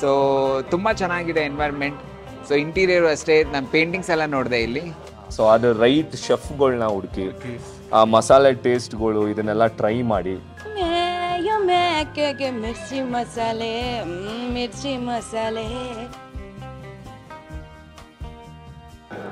So ತುಂಬ ಚೆನ್ನಾಗಿದೆ environment. So interior ಅಷ್ಟೇ, ನಾನು ಪೇಂಟಿಂಗ್ಸ್ ಎಲ್ಲ ನೋಡಿದೆ ಇಲ್ಲಿ. ಸೊ ಅದು ರೈಟ್ ಶೆಫ್ಗಳನ್ನ ಹುಡುಕಿ ಆ ಮಸಾಲೆ ಟೇಸ್ಟ್ಗಳು ಇದನ್ನೆಲ್ಲ ಟ್ರೈ ಮಾಡಿ. ಮಿರ್ಚಿ ಮಸಾಲೆ ಮಿರ್ಚಿ ಮಸಾಲೆ.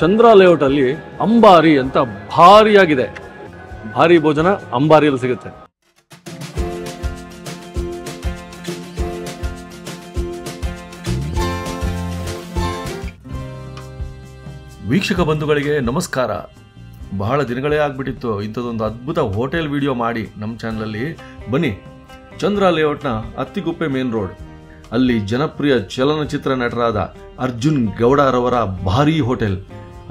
ಚಂದ್ರ ಲೇಔಟ್ ಅಲ್ಲಿ ಅಂಬಾರಿ ಅಂತ ಭಾರಿಯಾಗಿದೆ. ಭಾರಿ ಭೋಜನ ಅಂಬಾರಿಯಲ್ಲಿ ಸಿಗುತ್ತೆ. ವೀಕ್ಷಕ ಬಂಧುಗಳಿಗೆ ನಮಸ್ಕಾರ. ಬಹಳ ದಿನಗಳೇ ಆಗ್ಬಿಟ್ಟಿತ್ತು ಇಂಥದ್ದೊಂದು ಅದ್ಭುತ ಹೋಟೆಲ್ ವಿಡಿಯೋ ಮಾಡಿ ನಮ್ಮ ಚಾನಲಲ್ಲಿ. ಬನ್ನಿ, ಚಂದ್ರ ಲೇಔಟ್ನ ಅತ್ತಿಗುಪ್ಪೆ ಮೇನ್ ರೋಡ್ ಅಲ್ಲಿ ಜನಪ್ರಿಯ ಚಲನಚಿತ್ರ ನಟರಾದ ಅರ್ಜುನ್ ಗೌಡರವರ ಭಾರಿ ಹೋಟೆಲ್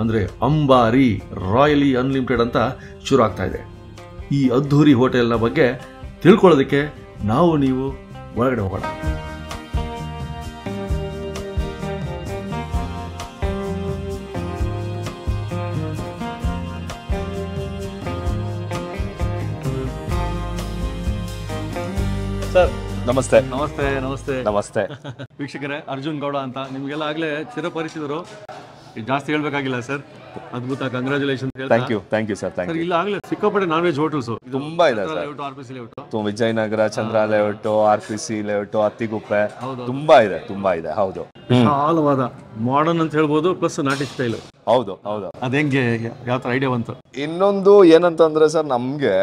ಅಂದರೆ ಅಂಬಾರಿ ರಾಯಲಿ ಅನ್ಲಿಮಿಟೆಡ್ ಅಂತ ಶುರು ಆಗ್ತಾ ಇದೆ. ಈ ಅದ್ಧೂರಿ ಹೋಟೆಲ್ನ ಬಗ್ಗೆ ತಿಳ್ಕೊಳ್ಳೋದಕ್ಕೆ ನಾವು ನೀವು ಒಳಗಡೆ ಹೋಗೋಣ. ಸರ್ ನಮಸ್ತೆ. ನಮಸ್ತೆ. ನಮಸ್ತೆ. ನಮಸ್ತೆ ವೀಕ್ಷಕರೇ, ಅರ್ಜುನ್ ಗೌಡ ಅಂತ ನಿಮಗೆಲ್ಲ ಆಗ್ಲೇ ಚಿರಪರಿಚಿತರು, ಜಾಸ್ತಿ ಹೇಳ್ಬೇಕಾಗಿಲ್ಲ ಸರ್. ಅದ್ಭುತ, ಕಂಗ್ರಾಚುಲೇಷನ್. Thank you sir. ಇಲ್ಲ ಆಗ್ಲೇ ಸಿಕ್ಕಾಪಟ್ಟೆ ನಾನ್ ವೆಜ್ ಹೋಟೆಲ್ಸ್ ತುಂಬಾ ಇದೆ sir. Vijayanagar, Chandra layout, RPC layout, Attiguppe, ತುಂಬಾ ಇದೆ. ಹೌದು, ವಿಶಾಲವಾದ ಮಾಡರ್ನ್ ಅಂತ ಹೇಳ್ಬೋದು, ಪ್ಲಸ್ ನಾಟಿ ಸ್ಟೈಲ್. ಹೌದು. ಅದೇಂಗೆ ಯಾವ ತರ ಐಡಿಯಾ ಬಂತು? ಇನ್ನೊಂದು ಏನಂತಂದ್ರೆ ಸರ್, ನಮ್ಗೆ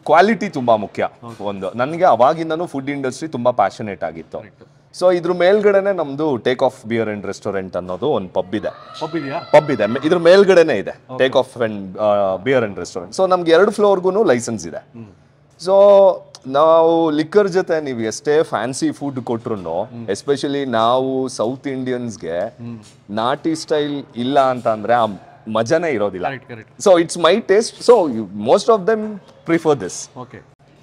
ಕ್ವಾಲಿಟಿ ತುಂಬಾ ಮುಖ್ಯ. ಒಂದು ನನಗೆ ಅವಾಗಿಂದನೂ ಫುಡ್ ಇಂಡಸ್ಟ್ರಿ ತುಂಬಾ ಪ್ಯಾಷನೇಟ್ ಆಗಿತ್ತು. ಸೊ ಇದ್ರ ಮೇಲ್ಗಡೆನೆ ನಮ್ದು take off beer and restaurant ಅನ್ನೋದು ಒಂದು ಪಬ್ ಇದೆ. ಇದ್ರ ಮೇಲ್ಗಡೆನೆ ಇದೆ take off and beer and restaurant. So ನಮ್ಗೆ 2 ಫ್ಲೋರ್ಗೂ ಲೈಸೆನ್ಸ್ ಇದೆ. ಸೊ ನಾವು ಲಿಕ್ಕರ್ ಜೊತೆ ನೀವು ಎಷ್ಟೇ ಫ್ಯಾನ್ಸಿ ಫುಡ್ ಕೊಟ್ರು, ಎಸ್ಪೆಷಲಿ ನಾವು ಸೌತ್ ಇಂಡಿಯನ್ಸ್ಗೆ ನಾಟಿ ಸ್ಟೈಲ್ ಇಲ್ಲ ಅಂತ ಅಂದ್ರೆ ಆ ಮಜಾನೇ ಇರೋದಿಲ್ಲ. So it's my taste. So most of them prefer this.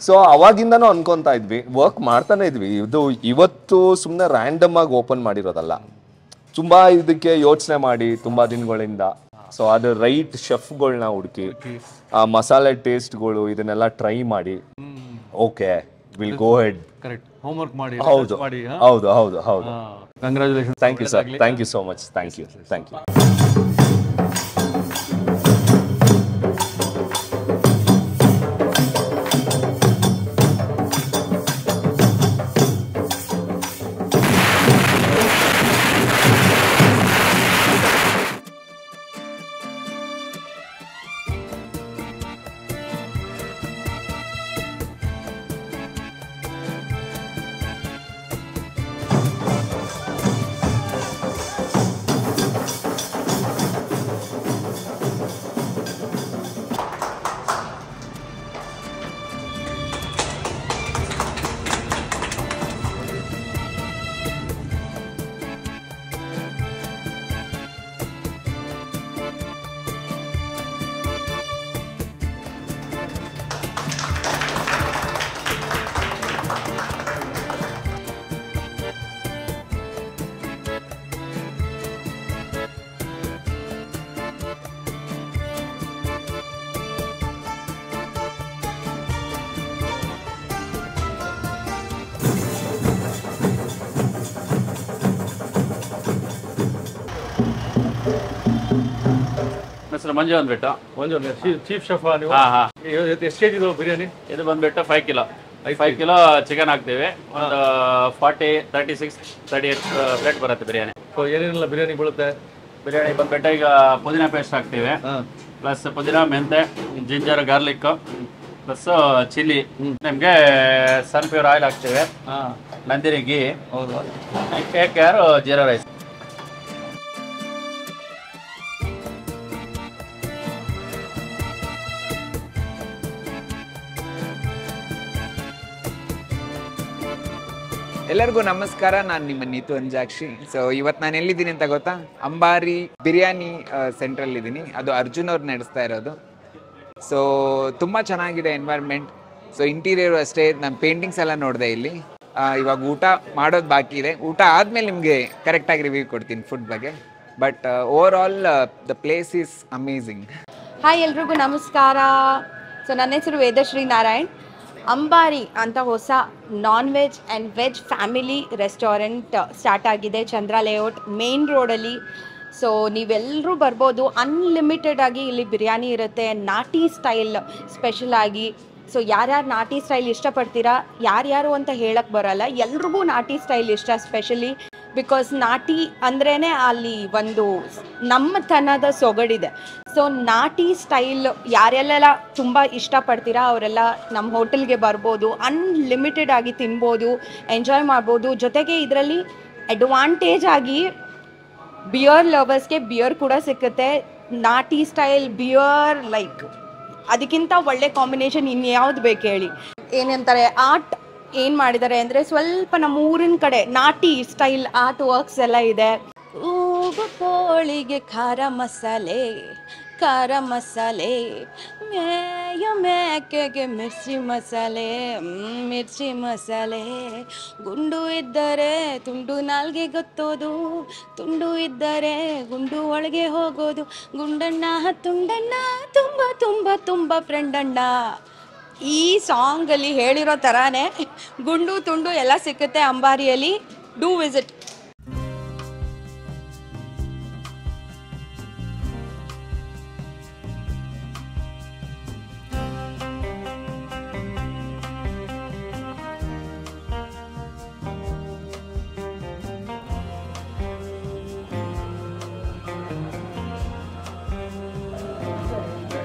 So ಅವಾಗಿಂದನೂ ಅನ್ಕೊಂತಾ ಇದ್ವಿ, ವರ್ಕ್ ಮಾಡ್ತಾನೆ ಇದ್ವಿ. ಇದು ಇವತ್ತು ಸುಮ್ಮನೆ ರ್ಯಾಂಡಮ್ ಆಗಿ ಓಪನ್ ಮಾಡಿರೋದಲ್ಲ, ತುಂಬಾ ಇದಕ್ಕೆ ಯೋಚನೆ ಮಾಡಿ ತುಂಬಾ ದಿನಗಳಿಂದ. ಸೊ ಅದು ರೈಟ್ ಶೆಫ್ಗಳನ್ನ ಹುಡುಕಿ ಆ ಮಸಾಲೆ ಟೇಸ್ಟ್ಗಳು ಇದನ್ನೆಲ್ಲ ಟ್ರೈ ಮಾಡಿ, okay will go ahead. Homework ಮಾಡಿ. ಹೌದು. Congratulation. Thank you sir. Thank you so much. Thank you. ಹೆಸರು ಮಂಜು ಅಂದ್ಬಿಟ್ಟು. Chief chef. ಎಷ್ಟು ಕೆಜಿ ಬಿರಿಯಾನಿ? ಇದು ಬಂದ್ಬಿಟ್ಟು 5 ಕಿಲೋ. 5 ಕಿಲೋ ಚಿಕನ್ ಹಾಕ್ತೀವಿ. ಒಂದು 40, 36, 38 ಪ್ಲೇಟ್ ಬರುತ್ತೆ ಬಿರಿಯಾನಿ. ಏನೇನೆಲ್ಲ ಬಿರಿಯಾನಿ ಬೀಳುತ್ತೆ? ಬಿರಿಯಾನಿ ಬಂದ್ಬಿಟ್ಟು ಈಗ ಪುದೀನ ಪೇಸ್ಟ್ ಹಾಕ್ತೀವಿ, ಪ್ಲಸ್ ಪುದೀನ, ಮೆಂತೆ, ಜಿಂಜರ್, ಗಾರ್ಲಿಕ್, ಪ್ಲಸ್ ಚಿಲ್ಲಿ. ನಿಮಗೆ ಸನ್ಫ್ಲವರ್ ಆಯಿಲ್ ಹಾಕ್ತೀವಿ, ನಂದಿನಿ ಗೀ, ಕೇಕ್ ಯಾರು ಜೀರಾ ರೈಸ್. ಎಲ್ಲರಿಗೂ ನಮಸ್ಕಾರ. ನಾನು ನಿಮ್ಮ ನೀತು ಅಂಜಾಕ್ಷಿ. ಸೊ ಇವತ್ತು ನಾನು ಎಲ್ಲಿದ್ದೀನಿ ಅಂತ ಗೊತ್ತಾ? ಅಂಬಾರಿ ಬಿರಿಯಾನಿ ಸೆಂಟ್ರಲ್ ಇದ್ದೀನಿ. ಅದು ಅರ್ಜುನ್ ಅವ್ರು ನಡೆಸ್ತಾ ಇರೋದು. ಸೊ ತುಂಬ ಚೆನ್ನಾಗಿದೆ ಎನ್ವೈರ್ಮೆಂಟ್. ಸೊ ಇಂಟೀರಿಯರ್ ಅಷ್ಟೇ, ನಾನು ಪೇಂಟಿಂಗ್ಸ್ ಎಲ್ಲ ನೋಡಿದೆ ಇಲ್ಲಿ. ಇವಾಗ ಊಟ ಮಾಡೋದು ಬಾಕಿ ಇದೆ. ಊಟ ಆದಮೇಲೆ ನಿಮಗೆ ಕರೆಕ್ಟಾಗಿ ರಿವ್ಯೂ ಕೊಡ್ತೀನಿ ಫುಡ್ ಬಗ್ಗೆ. But over all the place is amazing. Hi, ಎಲ್ರಿಗೂ ನಮಸ್ಕಾರ. ಸೊ ನನ್ನ ಹೆಸರು ವೇದಶ್ರೀ ನಾರಾಯಣ್. ಅಂಬಾರಿ ಅಂತ ಹೊಸ non veg and veg family restaurant start ಆಗಿದೆ ಚಂದ್ರ ಲೇಔಟ್ ಮೇನ್ ರೋಡಲ್ಲಿ. ಸೊ ನೀವೆಲ್ಲರೂ ಬರ್ಬೋದು. ಅನ್ಲಿಮಿಟೆಡ್ ಆಗಿ ಇಲ್ಲಿ ಬಿರಿಯಾನಿ ಇರುತ್ತೆ, ನಾಟಿ ಸ್ಟೈಲ್ ಸ್ಪೆಷಲ್ ಆಗಿ. ಸೊ ಯಾರ್ಯಾರು ನಾಟಿ ಸ್ಟೈಲ್ ಇಷ್ಟಪಡ್ತೀರಾ, ಯಾರ್ಯಾರು ಅಂತ ಹೇಳಕ್ಕೆ ಬರಲ್ಲ, ಎಲ್ರಿಗೂ ನಾಟಿ ಸ್ಟೈಲ್ ಇಷ್ಟ. ಸ್ಪೆಷಲಿ ಬಿಕಾಸ್ ನಾಟಿ ಅಂದ್ರೇ ಅಲ್ಲಿ ಒಂದು ನಮ್ಮತನದ ಸೊಗಡಿದೆ. ಸೊ ನಾಟಿ ಸ್ಟೈಲ್ ಯಾರೆಲ್ಲ ತುಂಬ ಇಷ್ಟಪಡ್ತೀರಾ ಅವರೆಲ್ಲ ನಮ್ಮ ಹೋಟೆಲ್ಗೆ ಬರ್ಬೋದು. ಅನ್ಲಿಮಿಟೆಡ್ ಆಗಿ ತಿನ್ಬೋದು, ಎಂಜಾಯ್ ಮಾಡ್ಬೋದು. ಜೊತೆಗೆ ಇದರಲ್ಲಿ ಅಡ್ವಾಂಟೇಜ್ ಆಗಿ ಬಿಯರ್ ಲವರ್ಸ್ಗೆ ಬಿಯರ್ ಕೂಡ ಸಿಕ್ಕುತ್ತೆ. ನಾಟಿ ಸ್ಟೈಲ್ ಬಿಯರ್ ಲೈಕ್ ಅದಕ್ಕಿಂತ ಒಳ್ಳೆ ಕಾಂಬಿನೇಷನ್ ಇನ್ಯಾವ್ದು ಬೇಕು ಹೇಳಿ. ಏನಂತಾರೆ ಆರ್ಟ್ ಏನು ಮಾಡಿದ್ದಾರೆ ಅಂದರೆ ಸ್ವಲ್ಪ ನಮ್ಮ ಊರಿನ ಕಡೆ ನಾಟಿ ಸ್ಟೈಲ್ ಆರ್ಟ್ ವರ್ಕ್ಸ್ ಎಲ್ಲ ಇದೆ. ಕೋಳಿಗೆ ಖಾರ ಮಸಾಲೆ, ಖಾರ ಮಸಾಲೆ, ಮೇಕೆಗೆ ಮಿರ್ಚಿ ಮಸಾಲೆ, ಮಿರ್ಚಿ ಮಸಾಲೆ. ಗುಂಡು ಇದ್ದರೆ ತುಂಡು ನಾಲ್ಗೆ ಗೊತ್ತೋದು, ತುಂಡು ಇದ್ದರೆ ಗುಂಡು ಒಳಗೆ ಹೋಗೋದು. ಗುಂಡಣ್ಣ ತುಂಡಣ್ಣ ತುಂಬ ತುಂಬ ತುಂಬ ಫ್ರೆಂಡಣ್ಣ. ಈ ಸಾಂಗಲ್ಲಿ ಹೇಳಿರೋ ಥರನೇ ಗುಂಡು ತುಂಡು ಎಲ್ಲ ಸಿಕ್ಕುತ್ತೆ ಅಂಬಾರಿಯಲ್ಲಿ. Do visit.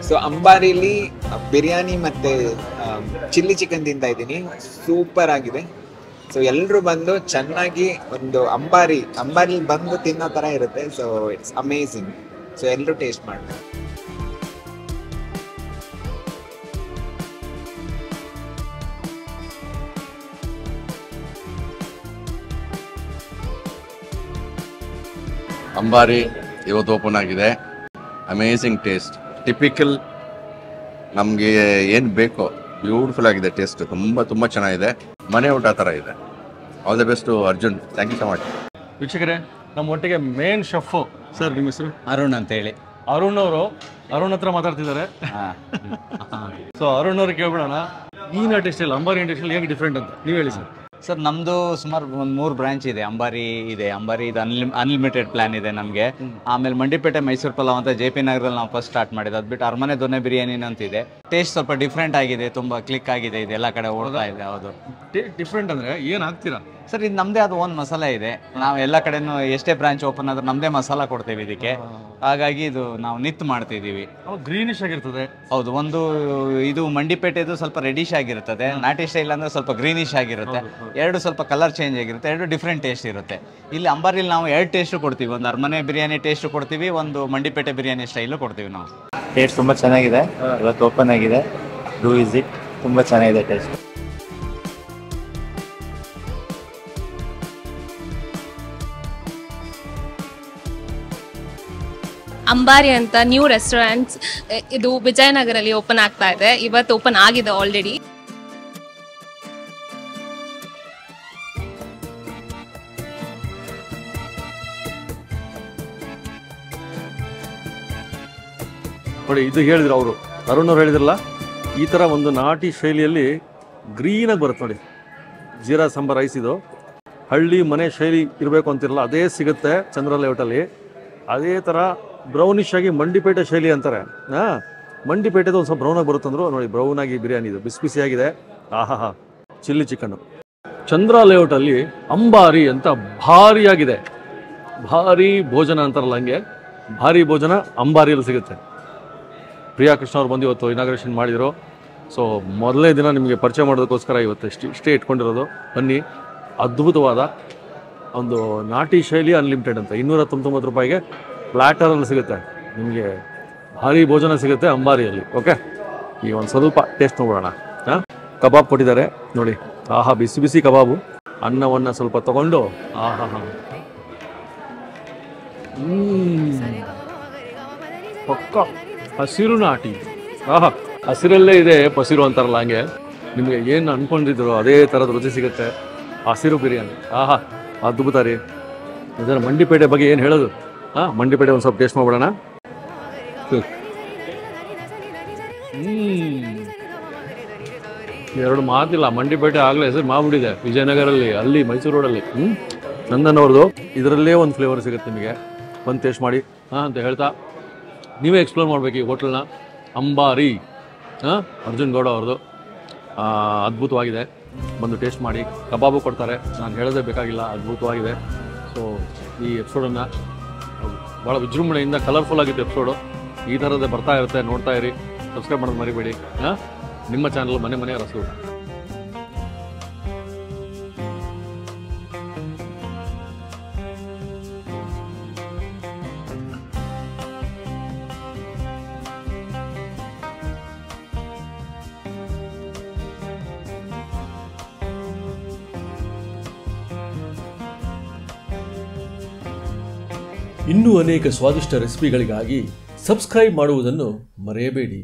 ಸೊ ಅಂಬಾರಿಲಿ ಬಿರಿಯಾನಿ ಮತ್ತೆ ಚಿಲ್ಲಿ ಚಿಕನ್ ತಿಂತಾ ಇದ್ದೀನಿ, ಸೂಪರ್ ಆಗಿದೆ. ಸೊ ಎಲ್ಲರೂ ಬಂದು ಚೆನ್ನಾಗಿ ಒಂದು ಅಂಬಾರಿ ಬಂದು ತಿನ್ನೋ ಥರ ಇರುತ್ತೆ. So it's amazing. ಸೊ ಎಲ್ಲರೂ ಟೇಸ್ಟ್ ಮಾಡಿ. ಅಂಬಾರಿ ಇವತ್ತು ಓಪನ್ ಆಗಿದೆ. ಅಮೇಝಿಂಗ್ ಟೇಸ್ಟ್, ಟಿಪಿಕಲ್ ನಮಗೆ ಏನು ಬೇಕೋ ಬ್ಯೂಟಿಫುಲ್ ಆಗಿದೆ. ಟೇಸ್ಟ್ ತುಂಬ ಚೆನ್ನಾಗಿದೆ, ಮನೆ ಊಟ ಥರ ಇದೆ. All the best Arjun, thank you so much. ವೀಕ್ಷಕರೇ, ನಮ್ಮ ಒಟ್ಟಿಗೆ ಮೇನ್ ಶೆಫ್ ಸರ್, ನಿಮ್ಮ ಹೆಸರು? ಅರುಣ್ ಅಂತ ಹೇಳಿ. ಅರುಣ್ ಹತ್ರ ಮಾತಾಡ್ತಿದ್ದಾರೆ. ಸೊ ಅರುಣ್ ಅವ್ರಿಗೆ ಕೇಳ್ಬಿಡೋಣ, ಈ ನಾಟಿ ಸ್ಟೈಲ್ ಅಂಬಾರಿ ನಾಟಿ ಸ್ಟೈಲ್ ಹೇಗೆ ಡಿಫ್ರೆಂಟ್ ಅಂತ ನೀವು ಹೇಳಿ ಸರ್. ಸರ್ ನಮ್ಮದು ಸುಮಾರು ಒಂದು 3 ಬ್ರಾಂಚ್ ಇದೆ. ಅಂಬಾರಿ ಇದು ಅನ್ಲಿಮಿಟೆಡ್ ಪ್ಲಾನ್ ಇದೆ ನಮಗೆ. ಆಮೇಲೆ ಮಂಡಿಪೇಟೆ ಮೈಸೂರು ಪಲಾವ್ ಅಂತ JP ನಗರಲ್ಲಿ ನಾವು ಫಸ್ಟ್ ಸ್ಟಾರ್ಟ್ ಮಾಡಿದ್ದು. ಅದು ಬಿಟ್ಟು ಅರಮನೆ ದೊನ್ನೆ ಬಿರಿಯಾನಿ ಅಂತಿದೆ. ಟೇಸ್ಟ್ ಸ್ವಲ್ಪ ಡಿಫ್ರೆಂಟ್ ಆಗಿದೆ, ತುಂಬ ಕ್ಲಿಕ್ ಆಗಿದೆ, ಇದು ಎಲ್ಲ ಕಡೆ ಓಡ್ತಾ ಇದೆ. ಹೌದು. ಡಿಫ್ರೆಂಟ್ ಅಂದರೆ ಏನು ಹಾಕ್ತೀರಾ ಸರ್? ಇದು ನಮ್ಮದೇ ಅದು ಓನ್ ಮಸಾಲ ಇದೆ. ನಾವು ಎಲ್ಲ ಕಡೆನೂ ಎಷ್ಟೇ ಬ್ರಾಂಚ್ ಓಪನ್ ಆದ್ರೆ ನಮ್ಮದೇ ಮಸಾಲ ಕೊಡ್ತೇವೆ ಇದಕ್ಕೆ. ಹಾಗಾಗಿ ಇದು ನಾವು ನಿತ್ ಮಾಡ್ತಿದ್ದೀವಿ. ಗ್ರೀನಿಶ್ ಆಗಿರ್ತದೆ. ಹೌದು. ಒಂದು ಇದು ಮಂಡಿಪೇಟೆದು ಸ್ವಲ್ಪ ರೆಡಿಶ್ ಆಗಿರ್ತದೆ, ನಾಟಿ ಸ್ಟೈಲ್ ಅಂದರೆ ಸ್ವಲ್ಪ ಗ್ರೀನಿಶ್ ಆಗಿರುತ್ತೆ. ಎರಡು ಸ್ವಲ್ಪ ಕಲರ್ ಚೇಂಜ್ ಆಗಿರುತ್ತೆ, ಎರಡು ಡಿಫ್ರೆಂಟ್ ಟೇಸ್ಟ್ ಇರುತ್ತೆ. ಇಲ್ಲಿ ಅಂಬಾರಿಲಿ ನಾವು 2 ಟೇಸ್ಟು ಕೊಡ್ತೀವಿ. ಒಂದು ಅರಮನೆ ಬಿರಿಯಾನಿ ಟೇಸ್ಟು ಕೊಡ್ತೀವಿ, ಒಂದು ಮಂಡಿಪೇಟೆ ಬಿರಿಯಾನಿ ಸ್ಟೈಲು ಕೊಡ್ತೀವಿ ನಾವು. ಟೇಸ್ಟ್ ತುಂಬ ಚೆನ್ನಾಗಿದೆ. ಇವತ್ತು ಓಪನ್ ಆಗಿದೆ. Do visit. ತುಂಬ ಚೆನ್ನಾಗಿದೆ ಟೇಸ್ಟ್. ಅಂಬಾರಿ ಅಂತ ನ್ಯೂ ರೆಸ್ಟೋರೆಂಟ್ಸ್ ಇದು ವಿಜಯನಗರಲ್ಲಿ ಓಪನ್ ಆಗ್ತಾ ಇದೆ. ಇವತ್ತು ಓಪನ್ ಆಗಿದೆ ಆಲ್ರೆಡಿ. ನೋಡಿ, ಇದು ಹೇಳಿದ್ರು ಅವರು, ಅರುಣ್ ಅವ್ರು ಹೇಳಿದ್ರಲ್ಲ, ಈ ಥರ ಒಂದು ನಾಟಿ ಶೈಲಿಯಲ್ಲಿ ಗ್ರೀನಾಗಿ ಬರುತ್ತೆ ನೋಡಿ. ಜೀರಾ ಸಾಂಬಾರ್ ರೈಸ್ ಇದು ಹಳ್ಳಿ ಮನೆ ಶೈಲಿ ಇರಬೇಕು ಅಂತಿರಲ್ಲ, ಅದೇ ಸಿಗುತ್ತೆ ಚಂದ್ರ ಲೇಔಟಲ್ಲಿ. ಅದೇ ಥರ ಬ್ರೌನಿಶ್ ಆಗಿ ಮಂಡಿಪೇಟೆ ಶೈಲಿ ಅಂತಾರೆ. ಮಂಡಿಪೇಟೆದು ಒಂದು ಸ್ವಲ್ಪ ಬ್ರೌನಾಗಿ ಬರುತ್ತಂದ್ರು ನೋಡಿ. ಬ್ರೌನಾಗಿ ಬಿರಿಯಾನಿ ಇದು ಬಿಸಿ ಬಿಸಿಯಾಗಿದೆ. ಆಹಾ, ಚಿಲ್ಲಿ ಚಿಕನ್ನು. ಚಂದ್ರ ಲೇಔಟಲ್ಲಿ ಅಂಬಾರಿ ಅಂತ ಭಾರಿಯಾಗಿದೆ. ಭಾರಿ ಭೋಜನ ಅಂತಾರಲ್ಲ, ಹಂಗೆ ಭಾರಿ ಭೋಜನ ಅಂಬಾರಿಯಲ್ಲಿ ಸಿಗುತ್ತೆ. ಪ್ರಿಯಾ ಕೃಷ್ಣ ಅವ್ರು ಬಂದು ಇವತ್ತು ಇನಾಗ್ರೇಷನ್ ಮಾಡಿದರು. ಸೊ ಮೊದಲನೇ ದಿನ ನಿಮಗೆ ಪರಿಚಯ ಮಾಡೋದಕ್ಕೋಸ್ಕರ ಇವತ್ತು ಇಷ್ಟೇ ಇಟ್ಕೊಂಡಿರೋದು. ಬನ್ನಿ, ಅದ್ಭುತವಾದ ಒಂದು ನಾಟಿ ಶೈಲಿ ಅನ್ಲಿಮಿಟೆಡ್ ಅಂತ 299 ರೂಪಾಯಿಗೆ ಪ್ಲ್ಯಾಟರಲ್ಲಿ ಸಿಗುತ್ತೆ. ನಿಮಗೆ ಭಾರಿ ಭೋಜನ ಸಿಗುತ್ತೆ ಅಂಬಾರಿಯಲ್ಲಿ. ಓಕೆ, ಈ ಒಂದು ಸ್ವಲ್ಪ ಟೇಸ್ಟ್ ನೋಡೋಣ. ಕಬಾಬ್ ಕೊಟ್ಟಿದ್ದಾರೆ ನೋಡಿ. ಆಹಾ, ಬಿಸಿ ಬಿಸಿ ಕಬಾಬು. ಅನ್ನವನ್ನು ಸ್ವಲ್ಪ ತಗೊಂಡು ಆಹಾ ಪಕ್ಕ ಹಸಿರು ನಾಟಿ. ಆಹಾ, ಹಸಿರಲ್ಲೇ ಇದೆ ಪಸಿರು ಅಂತಾರಲ್ಲ, ಹಂಗೆ ನಿಮಗೆ ಏನು ಅನ್ಕೊಂಡಿದ್ರು ಅದೇ ಥರದ ರುಚಿ ಸಿಗುತ್ತೆ. ಹಸಿರು ಬಿರಿಯಾನಿ ಆಹಾ, ಅದ್ಭುತ ರೀ. ಇದರ ಮಂಡಿಪೇಟೆ ಬಗ್ಗೆ ಏನು ಹೇಳೋದು? ಮಂಡಿಪೇಟೆ ಒಂದು ಸ್ವಲ್ಪ ಟೇಸ್ಟ್ ಮಾಡ್ಬಿಡೋಣ. ಎರಡು ಮಾತಿಲ್ಲ, ಮಂಡಿಪೇಟೆ ಆಗಲೇ ಹೆಸರು ಮಾಡ್ಬಿಟ್ಟಿದೆ ವಿಜಯನಗರಲ್ಲಿ, ಅಲ್ಲಿ ಮೈಸೂರು ರೋಡಲ್ಲಿ. ನಂದನ್ ಅವ್ರದ್ದು ಇದರಲ್ಲೇ ಒಂದು ಫ್ಲೇವರ್ ಸಿಗುತ್ತೆ ನಿಮಗೆ, ಬಂದು ಟೇಸ್ಟ್ ಮಾಡಿ ಅಂತ ಹೇಳ್ತಾ ನೀವೇ ಎಕ್ಸ್ಪ್ಲೋರ್ ಮಾಡಬೇಕು ಈ ಹೋಟೆಲ್ನ. ಅಂಬಾರಿ ಅರ್ಜುನ್ ಗೌಡ ಅವ್ರದ್ದು ಅದ್ಭುತವಾಗಿದೆ, ಬಂದು ಟೇಸ್ಟ್ ಮಾಡಿ. ಕಬಾಬು ಕೊಡ್ತಾರೆ, ನಾನು ಹೇಳೋದೇ ಬೇಕಾಗಿಲ್ಲ, ಅದ್ಭುತವಾಗಿದೆ. ಸೊ ಈ ಎಪಿಸೋಡನ್ನು ಭಾಳ ವಿಜೃಂಭಣೆಯಿಂದ ಕಲರ್ಫುಲ್ ಆಗಿತ್ತು ಎಪಿಸೋಡು. ಈ ಥರದ್ದೇ ಬರ್ತಾ ಇರುತ್ತೆ, ನೋಡ್ತಾ ಇರಿ, ಸಬ್ಸ್ಕ್ರೈಬ್ ಮಾಡೋದು ಮರಿಬೇಡಿ. ನಿಮ್ಮ ಚಾನಲ್ ಮನೆ ಮನೆ ರಸೂಟ. ಇನ್ನೂ ಅನೇಕ ಸ್ವಾದಿಷ್ಟ ರೆಸಿಪಿಗಳಿಗಾಗಿ ಸಬ್ಸ್ಕ್ರೈಬ್ ಮಾಡುವುದನ್ನು ಮರೆಯಬೇಡಿ.